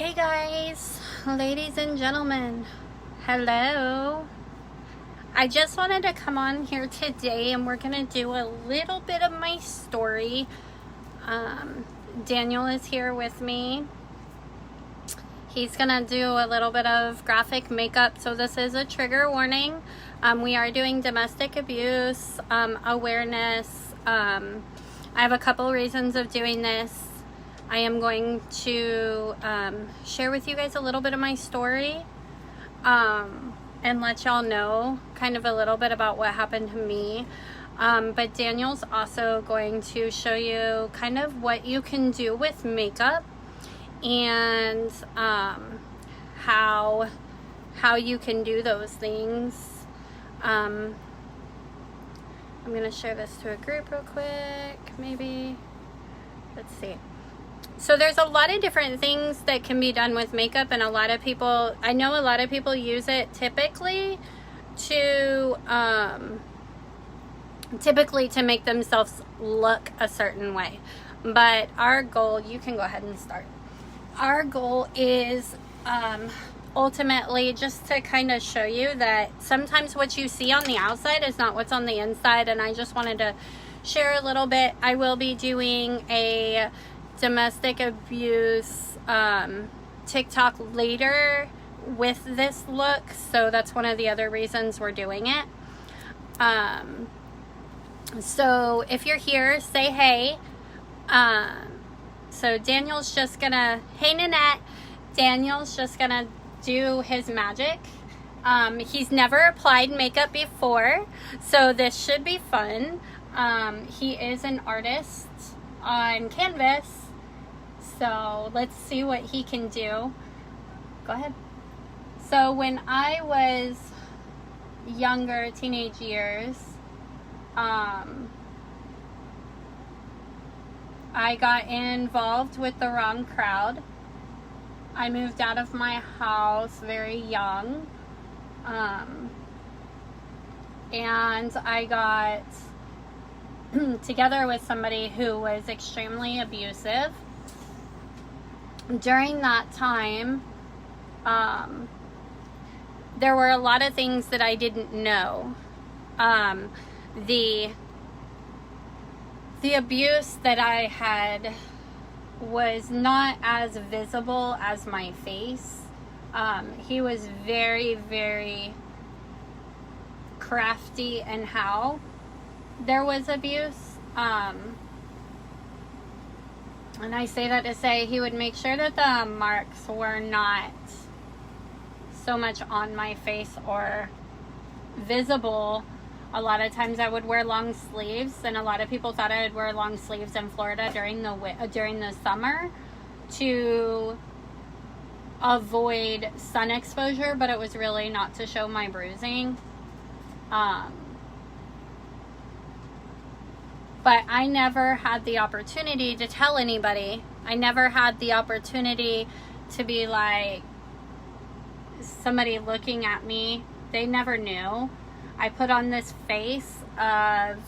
Hey guys, ladies and gentlemen, hello. I just wanted to come on here today and we're going to do a little bit of my story. Daniel is here with me. He's going to do a little bit of graphic makeup, so this is a trigger warning. We are doing domestic abuse awareness. I have a couple reasons of doing this. I am going to share with you guys a little bit of my story and let y'all know kind of a little bit about what happened to me. But Daniel's also going to show you kind of what you can do with makeup and how you can do those things. I'm going to share this to a group real quick, maybe. Let's see. So there's a lot of different things that can be done with makeup, and I know a lot of people use it typically to make themselves look a certain way. But our goal, you can go ahead and start. Our goal is ultimately just to kind of show you that sometimes what you see on the outside is not what's on the inside, and I just wanted to share a little bit. I will be doing a domestic abuse TikTok later with this look, so that's one of the other reasons we're doing it. So if you're here, say hey. So Daniel's just gonna, hey Nanette, Daniel's just gonna do his magic. He's never applied makeup before, so this should be fun. He is an artist on canvas, so let's see what he can do. Go ahead. So when I was younger, teenage years, I got involved with the wrong crowd. I moved out of my house very young, and I got together with somebody who was extremely abusive. During that time, there were a lot of things that I didn't know. The abuse that I had was not as visible as my face. He was very, very crafty in how there was abuse. And I say that to say he would make sure that the marks were not so much on my face or visible. A lot of times I would wear long sleeves, and a lot of people thought I would wear long sleeves in Florida during the summer to avoid sun exposure, but it was really not to show my bruising. But I never had the opportunity to tell anybody. I never had the opportunity to be like somebody looking at me. They never knew. I put on this face of,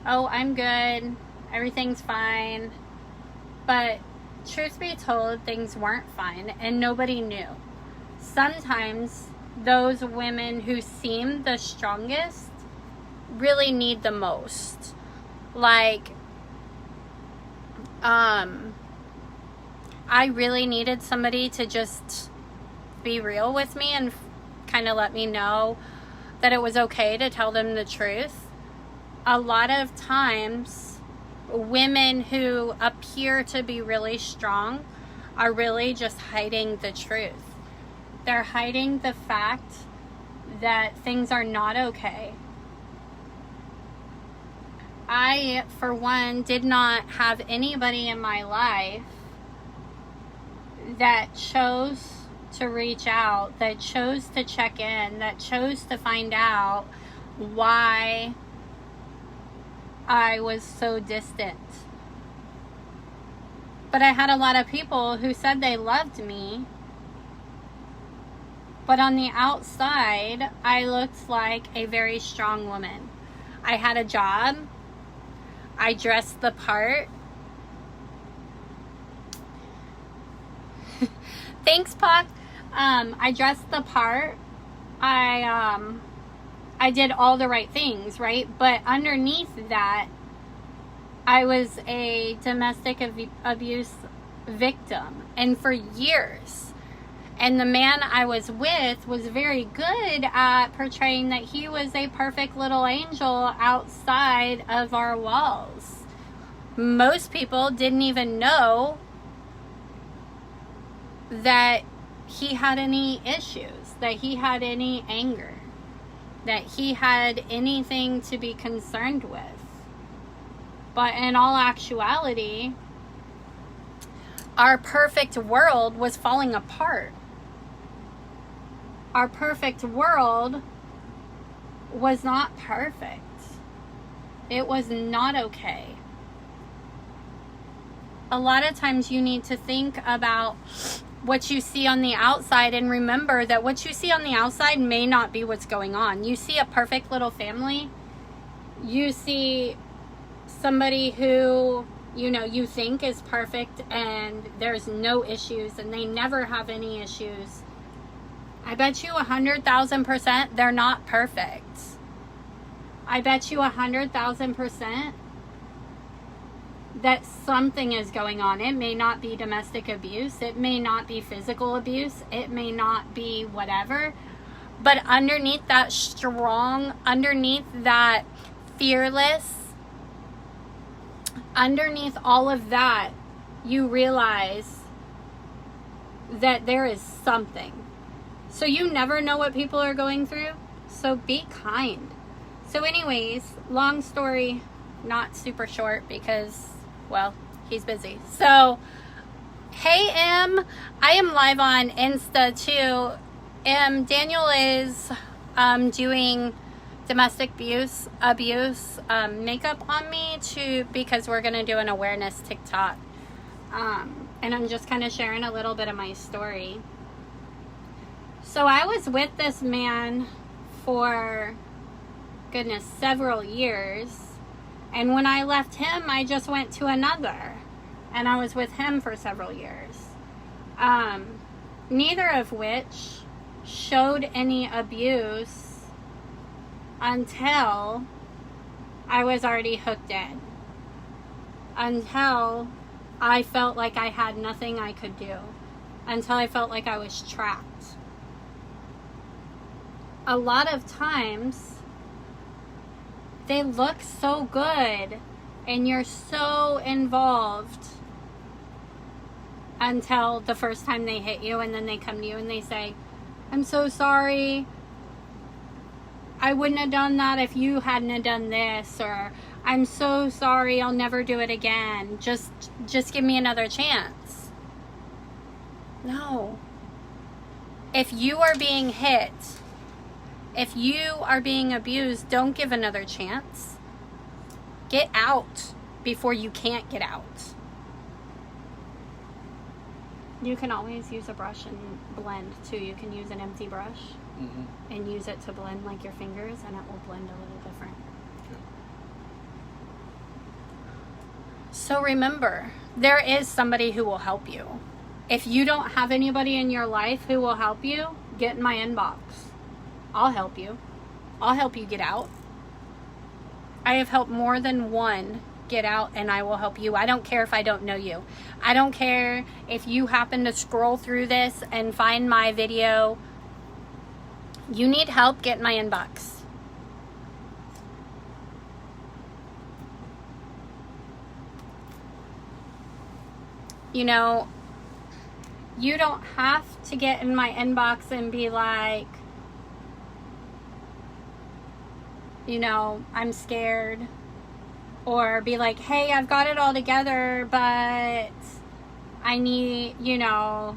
oh, I'm good, everything's fine. But truth be told, things weren't fine, and nobody knew. Sometimes those women who seem the strongest really need the most. Like, I really needed somebody to just be real with me and kind of let me know that it was okay to tell them the truth. A lot of times, women who appear to be really strong are really just hiding the truth. They're hiding the fact that things are not okay. I, for one, did not have anybody in my life that chose to reach out, that chose to check in, that chose to find out why I was so distant. But I had a lot of people who said they loved me, but on the outside, I looked like a very strong woman. I had a job. I dressed the part. Thanks, Puck. I dressed the part. I did all the right things, right? But underneath that, I was a domestic abuse victim, and for years. And the man I was with was very good at portraying that he was a perfect little angel outside of our walls. Most people didn't even know that he had any issues, that he had any anger, that he had anything to be concerned with. But in all actuality, our perfect world was falling apart. Our perfect world was not perfect. It was not okay. A lot of times you need to think about what you see on the outside and remember that what you see on the outside may not be what's going on. You see a perfect little family. You see somebody who, you know, you think is perfect and there's no issues and they never have any issues. I bet you 100,000% they're not perfect. I bet you 100,000% that something is going on. It may not be domestic abuse. It may not be physical abuse. It may not be whatever. But underneath that strong, underneath that fearless, underneath all of that, you realize that there is something. So you never know what people are going through. So be kind. So anyways, long story, not super short because, well, he's busy. So, hey, I am live on Insta too. Daniel is doing domestic abuse makeup on me because we're going to do an awareness TikTok. And I'm just kind of sharing a little bit of my story. So I was with this man for, goodness, several years. And when I left him, I just went to another. And I was with him for several years. Neither of which showed any abuse until I was already hooked in. Until I felt like I had nothing I could do. Until I felt like I was trapped. A lot of times, they look so good and you're so involved until the first time they hit you, and then they come to you and they say, I'm so sorry. I wouldn't have done that if you hadn't have done this, or I'm so sorry, I'll never do it again. Just give me another chance. No. If you are being hit, if you are being abused, don't give another chance. Get out before you can't get out. You can always use a brush and blend too. You can use an empty brush and use it to blend like your fingers, and it will blend a little different. Okay. So remember, there is somebody who will help you. If you don't have anybody in your life who will help you, get in my inbox. I'll help you. I'll help you get out. I have helped more than one get out, and I will help you. I don't care if I don't know you. I don't care if you happen to scroll through this and find my video. You need help, get in my inbox. You know, you don't have to get in my inbox and be like, you know, I'm scared. Or be like, hey, I've got it all together, but I need, you know,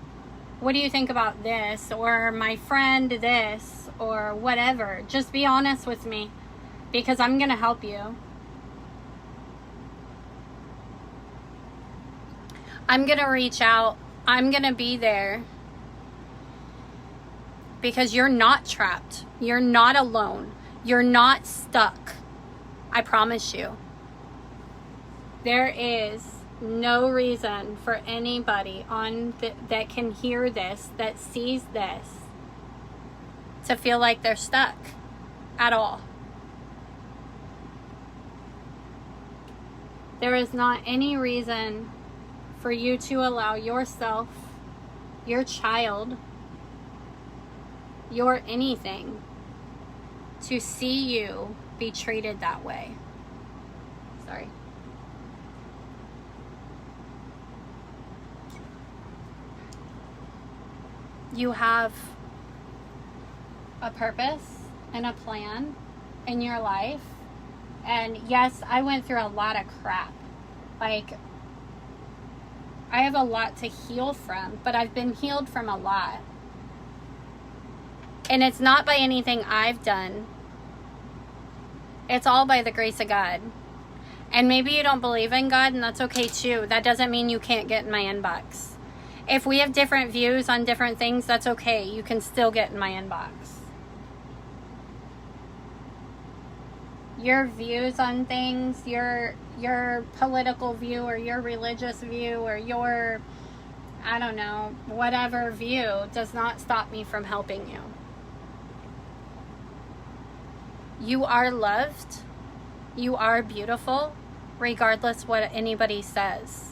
what do you think about this? Or my friend this, or whatever. Just be honest with me, because I'm going to help you. I'm going to reach out. I'm going to be there. Because you're not trapped. You're not alone. You're not stuck. I promise you. There is no reason for anybody that can hear this, that sees this, to feel like they're stuck at all. There is not any reason for you to allow yourself, your child, your anything to see you be treated that way. Sorry. You have a purpose and a plan in your life. And yes, I went through a lot of crap. Like, I have a lot to heal from, but I've been healed from a lot. And it's not by anything I've done. It's all by the grace of God. And maybe you don't believe in God, and that's okay too. That doesn't mean you can't get in my inbox. If we have different views on different things, that's okay. You can still get in my inbox. Your views on things, your political view or your religious view or your, I don't know, whatever view does not stop me from helping you. You are loved. You are beautiful, regardless what anybody says.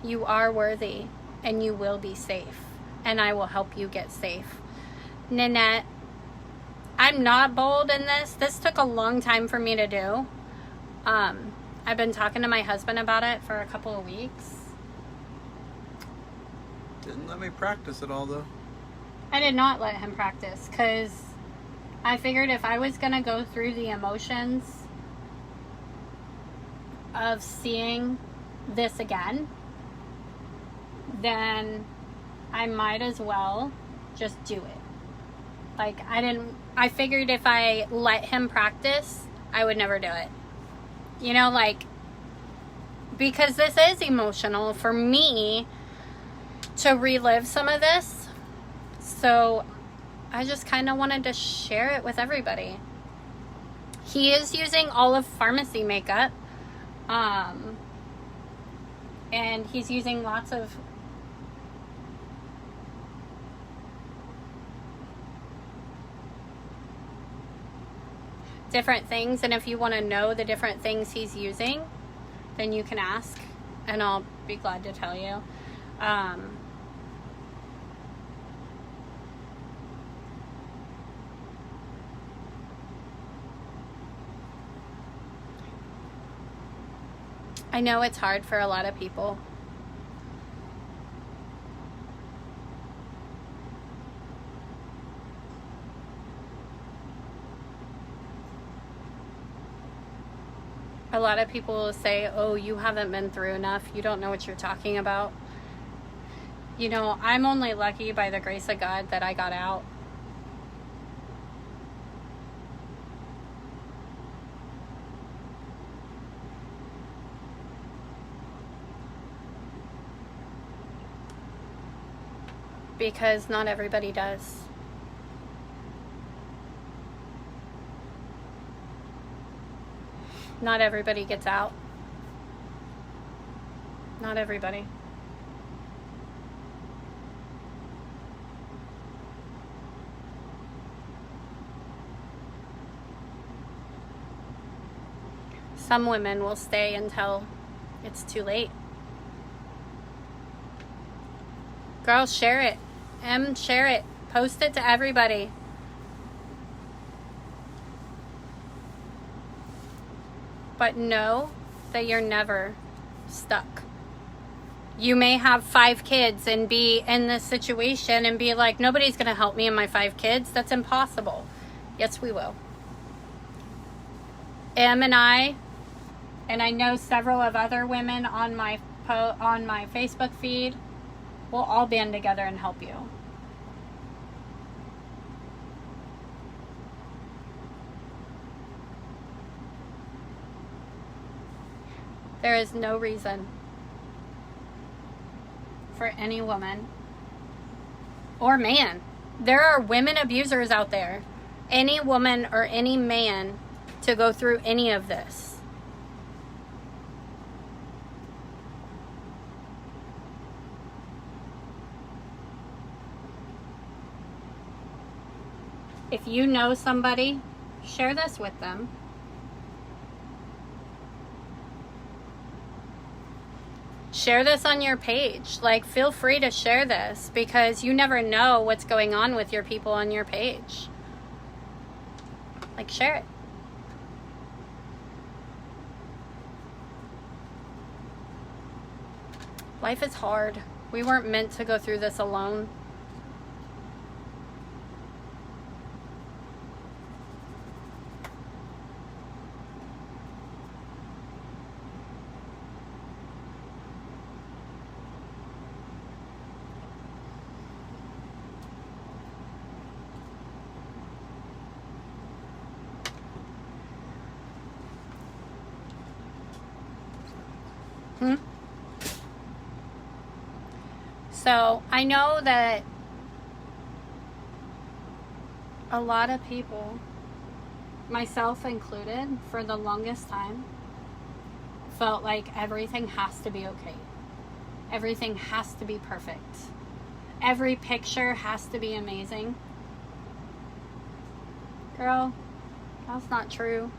You are worthy, and you will be safe, and I will help you get safe. Nanette, I'm not bold in this. This took a long time for me to do. I've been talking to my husband about it for a couple of weeks. Didn't let me practice it all, though. I did not let him practice, because I figured if I was going to go through the emotions of seeing this again, then I might as well just do it. Like, I figured if I let him practice, I would never do it. You know, like, because this is emotional for me to relive some of this. So I just kind of wanted to share it with everybody. He is using Olive Pharmacy makeup. And he's using lots of different things, and if you want to know the different things he's using, then you can ask, and I'll be glad to tell you. I know it's hard for a lot of people. A lot of people will say, oh, you haven't been through enough. You don't know what you're talking about. You know, I'm only lucky by the grace of God that I got out. Because not everybody does. Not everybody gets out. Not everybody. Some women will stay until it's too late. Girl, share it. Share it. Post it to everybody. But know that you're never stuck. You may have 5 kids and be in this situation and be like, nobody's going to help me and my 5 kids. That's impossible. Yes, we will. And I know several of other women on my Facebook feed, will all band together and help you. There is no reason for any woman or man. There are women abusers out there. Any woman or any man to go through any of this. If you know somebody, share this with them. Share this on your page. Like, feel free to share this because you never know what's going on with your people on your page. Like, share it. Life is hard. We weren't meant to go through this alone. So I know that a lot of people, myself included, for the longest time, felt like everything has to be okay. Everything has to be perfect. Every picture has to be amazing. Girl, that's not true.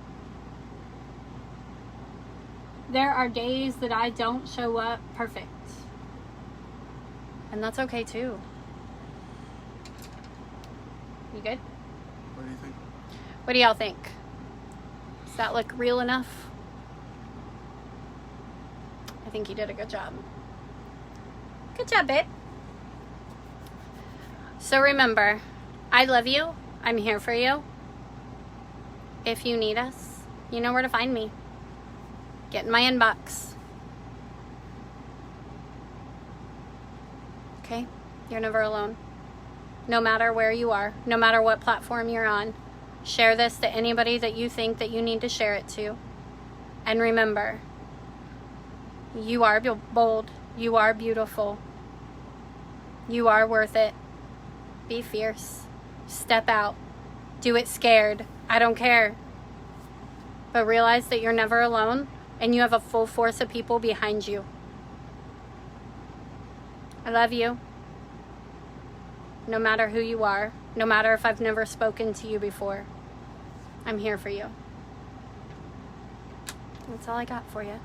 There are days that I don't show up perfect. And that's okay too. You good? What do you think? What do y'all think? Does that look real enough? I think you did a good job. Good job, babe. So remember, I love you. I'm here for you. If you need us, you know where to find me. Get in my inbox. Okay? You're never alone. No matter where you are, no matter what platform you're on, share this to anybody that you think that you need to share it to. And remember, you are bold. You are beautiful. You are worth it. Be fierce. Step out. Do it scared. I don't care. But realize that you're never alone and you have a full force of people behind you. I love you. No matter who you are, no matter if I've never spoken to you before, I'm here for you. That's all I got for you.